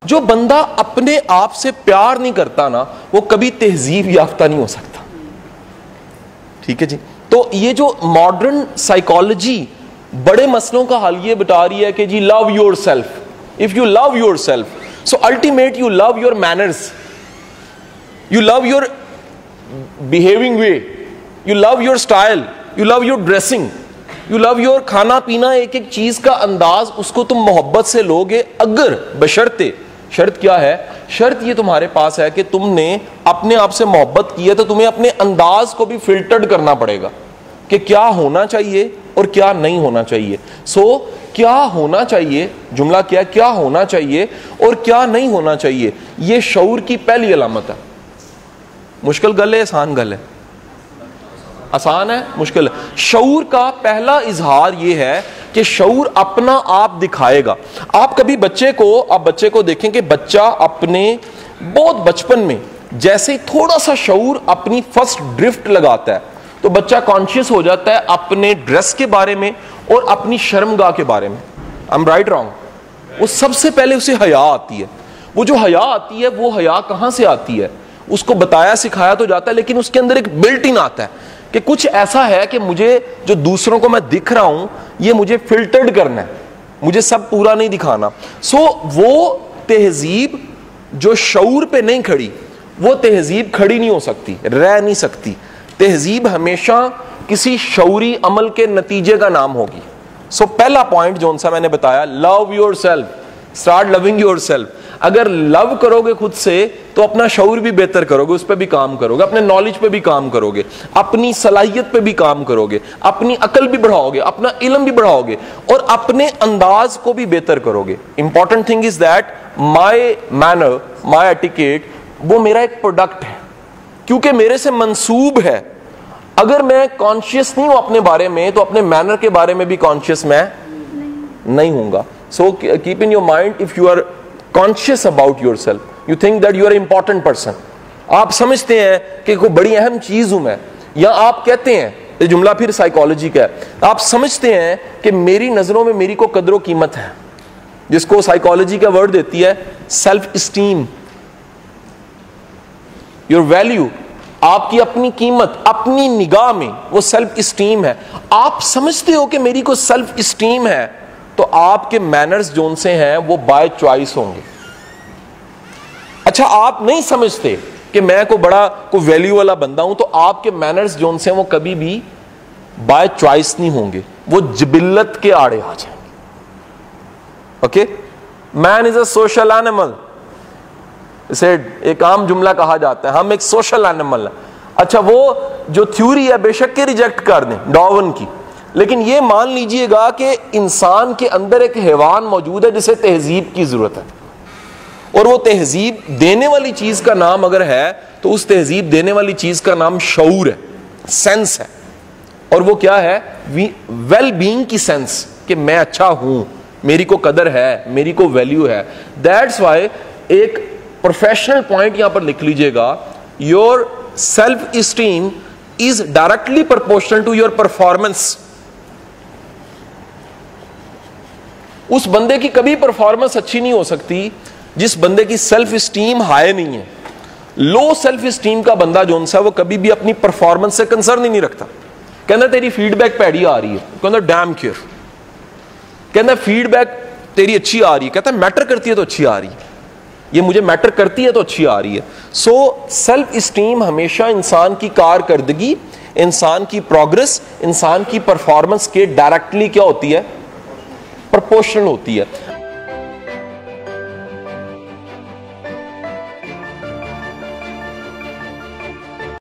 जो बंदा अपने आप से प्यार नहीं करता ना, वो कभी तहजीब याफ्ता नहीं हो सकता। ठीक है जी। तो ये जो मॉडर्न साइकोलॉजी बड़े मसलों का हल ये बता रही है कि जी love yourself. If you love yourself, so ultimate you love your manners, you love your behaving way, you love your style, you love your dressing, you love your खाना पीना, एक एक चीज का अंदाज, उसको तुम मोहब्बत से लोगे अगर बशर्ते, शर्त क्या है, शर्त ये तुम्हारे पास है कि तुमने अपने आप से मोहब्बत की है तो तुम्हें अपने अंदाज को भी फिल्टर्ड करना पड़ेगा कि क्या होना चाहिए और क्या नहीं होना चाहिए। सो क्या होना चाहिए, जुमला क्या, क्या होना चाहिए और क्या नहीं होना चाहिए, ये शऊर की पहली अलामत है। मुश्किल गल है, आसान गल है? आसान है, मुश्किल है। शऊर का पहला इजहार यह है कि शऊर अपना आप दिखाएगा। आप कभी बच्चे को देखें कि बच्चा अपने बहुत बचपन में जैसे ही थोड़ा सा शऊर अपनी फर्स्ट ड्रिफ्ट लगाता है तो बच्चा कॉन्शियस हो जाता है अपने ड्रेस के बारे में और अपनी शर्मगाह के बारे में। I am right wrong? वो सबसे पहले उसे हया आती है। वो जो हया आती है, वो हया कहां से आती है? उसको बताया सिखाया तो जाता है, लेकिन उसके अंदर एक बिल्ट इन आता है कि कुछ ऐसा है कि मुझे जो दूसरों को मैं दिख रहा हूं, ये मुझे फिल्टर्ड करना है, मुझे सब पूरा नहीं दिखाना। सो वो तहजीब जो शऊर पे नहीं खड़ी, वो तहजीब खड़ी नहीं हो सकती, रह नहीं सकती। तहजीब हमेशा किसी शऊरी अमल के नतीजे का नाम होगी। सो पहला पॉइंट जो सा मैंने बताया, love your self, start loving your self. अगर लव करोगे खुद से तो अपना शऊर भी बेहतर करोगे, उस पर भी काम करोगे, अपने नॉलेज पे भी काम करोगे, अपनी सलाहियत पे भी काम करोगे, अपनी अकल भी बढ़ाओगे, अपना इल्म भी बढ़ाओगे और अपने अंदाज को भी बेहतर करोगे। Important thing is that my manner, my etiquette, वो मेरा एक प्रोडक्ट है क्योंकि मेरे से मंसूब है। अगर मैं कॉन्शियस नहीं हूं अपने बारे में तो अपने मैनर के बारे में भी कॉन्शियस मैं नहीं हूंगा। So keep in your mind, if you are conscious about yourself, you think that you are important person, आप समझते हैं कि कोई बड़ी अहम चीज हूं मैं, या आप कहते हैं, ये जुमला फिर साइकोलॉजी का है, आप समझते हैं कि मेरी नजरों में मेरी को कदर कीमत है, जिसको साइकोलॉजी का वर्ड देती है सेल्फ स्टीम, योर वैल्यू, आपकी अपनी कीमत, अपनी निगाह में वो सेल्फ स्टीम है। आप समझते हो कि मेरी को सेल्फ स्टीम है तो आपके मैनर्स जोन से हैं वो बाय चॉइस होंगे। अच्छा, आप नहीं समझते कि मैं को बड़ा को वैल्यू वाला बंदा हूं तो आपके मैनर्स जोन से वो कभी भी बाय चॉइस नहीं होंगे, वो जिबिल्लत के आड़े आ जाएंगे। Okay, man is a social animal, इसे एक आम जुमला कहा जाता है, हम एक सोशल एनिमल है। अच्छा, वो जो थ्योरी है बेशक के रिजेक्ट कर दें डार्विन की, लेकिन ये मान लीजिएगा कि इंसान के अंदर एक हैवान मौजूद है जिसे तहजीब की जरूरत है, और वो तहजीब देने वाली चीज का नाम अगर है तो उस तहजीब देने वाली चीज का नाम शऊर है, सेंस है। और वो क्या है? वेल बीइंग की सेंस, कि मैं अच्छा हूं, मेरी को कदर है, मेरी को वैल्यू है। दैट्स वाई एक प्रोफेशनल पॉइंट यहां पर लिख लीजिएगा, your self esteem is directly proportional to your performance. उस बंदे की कभी परफॉर्मेंस अच्छी नहीं हो सकती जिस बंदे की सेल्फ स्टीम हाई नहीं है। लो सेल्फ स्टीम का बंदा जो सा वो कभी भी अपनी परफॉर्मेंस से कंसर्न ही नहीं रखता। कहना तेरी फीडबैक पैड़ी आ रही है, कहना डैम केयर, कहना फीडबैक तेरी अच्छी आ रही है, कहता मैटर करती है तो अच्छी आ रही है, ये मुझे मैटर करती है तो अच्छी आ रही है। सो सेल्फ स्टीम हमेशा इंसान की कारकर्दगी, इंसान की प्रोग्रेस, इंसान की परफॉर्मेंस के डायरेक्टली क्या होती है? प्रोपोर्शनल होती है।